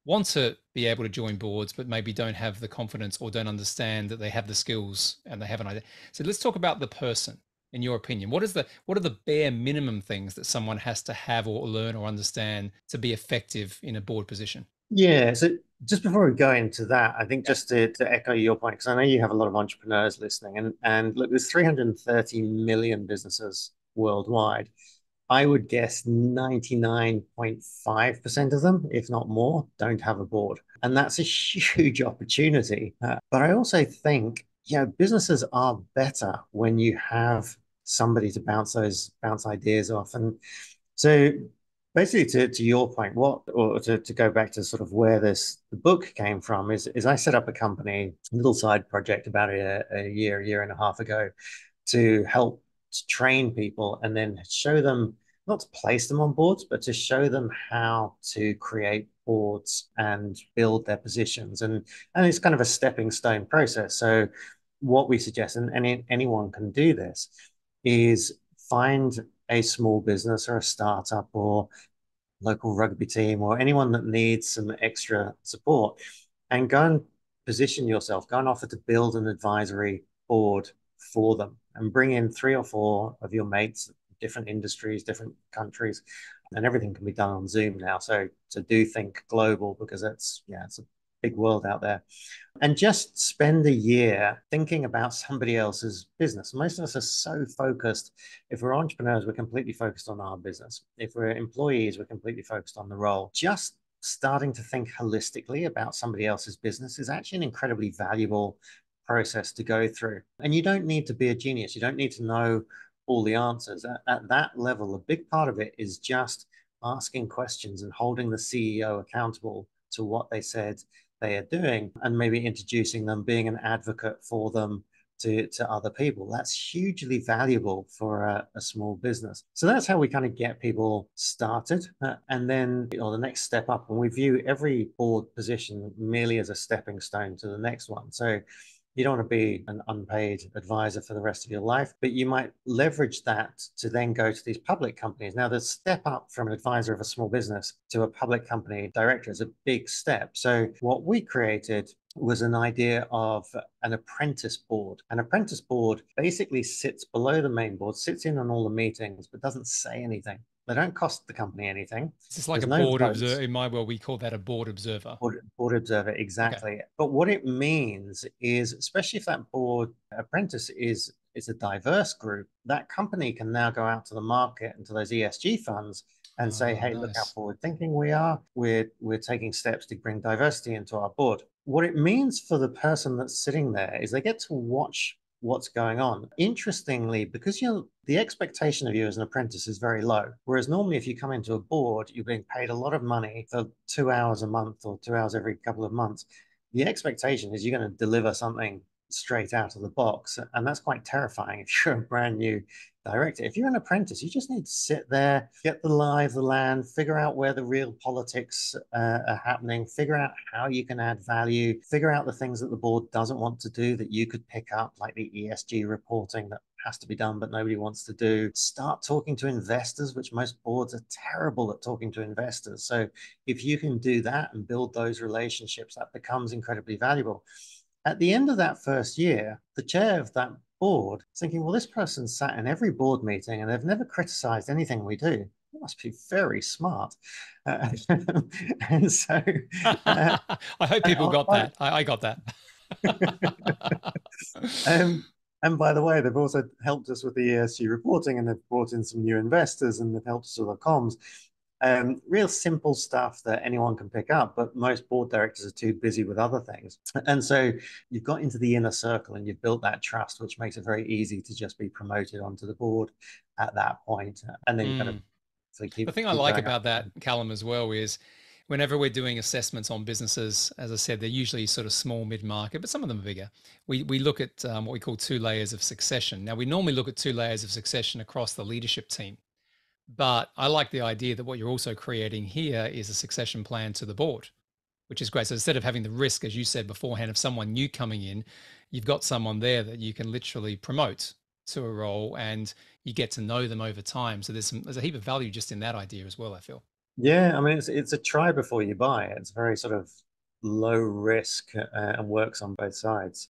want to be able to join boards, but maybe don't have the confidence or don't understand that they have the skills and they have an idea. So let's talk about the person. In your opinion, what are the bare minimum things that someone has to have or learn or understand to be effective in a board position? Yeah, so just before we go into that, I think Yeah. just to echo your point, because I know you have a lot of entrepreneurs listening, and look, there's 330 million businesses worldwide. I would guess 99.5% of them, if not more, don't have a board. And that's a huge opportunity. But I also think, businesses are better when you have somebody to bounce ideas off. And so basically to your point, to go back to sort of where the book came from is I set up a company, a little side project about a year and a half ago to help to train people and then show them not to place them on boards, but to show them how to create boards and build their positions. And it's kind of a stepping stone process. So what we suggest, and anyone can do this, is find a small business or a startup or local rugby team or anyone that needs some extra support and go and position yourself, go and offer to build an advisory board for them and bring in three or four of your mates, different industries, different countries, and everything can be done on Zoom now. So do think global because it's a big world out there. And just spend a year thinking about somebody else's business. Most of us are so focused. If we're entrepreneurs, we're completely focused on our business. If we're employees, we're completely focused on the role. Just starting to think holistically about somebody else's business is actually an incredibly valuable process to go through. And you don't need to be a genius. You don't need to know all the answers. At that level, a big part of it is just asking questions and holding the CEO accountable to what they said they are doing and maybe introducing them, being an advocate for them to other people. That's hugely valuable for a small business. So that's how we kind of get people started. And then the next step up, and we view every board position merely as a stepping stone to the next one. So you don't want to be an unpaid advisor for the rest of your life, but you might leverage that to then go to these public companies. Now, the step up from an advisor of a small business to a public company director is a big step. So, what we created was an idea of an apprentice board. An apprentice board basically sits below the main board, sits in on all the meetings, but doesn't say anything. They don't cost the company anything. It's just like There's a no board observer. votes. In my world, we call that a board observer. Board observer, Okay. exactly. But what it means is, especially if that board apprentice is a diverse group, that company can now go out to the market and to those ESG funds and say, Oh, hey, look how nice. forward thinking we are. We're taking steps to bring diversity into our board. What it means for the person that's sitting there is they get to watch what's going on. Interestingly, because the expectation of you as an apprentice is very low. Whereas normally if you come into a board, you're being paid a lot of money for 2 hours a month or 2 hours every couple of months. The expectation is you're going to deliver something straight out of the box. And that's quite terrifying if you're a brand new director. If you're an apprentice, you just need to sit there, get the lie of the land, figure out where the real politics are happening, figure out how you can add value, figure out the things that the board doesn't want to do that you could pick up, like the ESG reporting that has to be done, but nobody wants to do. Start talking to investors, which most boards are terrible at talking to investors. So if you can do that and build those relationships, that becomes incredibly valuable. At the end of that first year, the chair of that board is thinking, well, this person sat in every board meeting and they've never criticized anything we do. They must be very smart. Uh, and so, uh, I hope and, people got that. I got that. um, and by the way, they've also helped us with the ESG reporting and they've brought in some new investors and they've helped us with our comms. Real simple stuff that anyone can pick up, but most board directors are too busy with other things. And so you've got into the inner circle and you've built that trust, which makes it very easy to just be promoted onto the board at that point. And then you kind of Mm. so The keep thing I keep like going up. about that, Callum, as well, is whenever we're doing assessments on businesses, as I said, they're usually sort of small, mid-market, but some of them are bigger. We look at what we call two layers of succession. Now, we normally look at two layers of succession across the leadership team, but I like the idea that what you're also creating here is a succession plan to the board, which is great. So instead of having the risk, as you said beforehand, of someone new coming in, you've got someone there that you can literally promote to a role and you get to know them over time. So there's a heap of value just in that idea as well, I feel. Yeah, I mean, it's a try before you buy. It's very sort of low risk and works on both sides.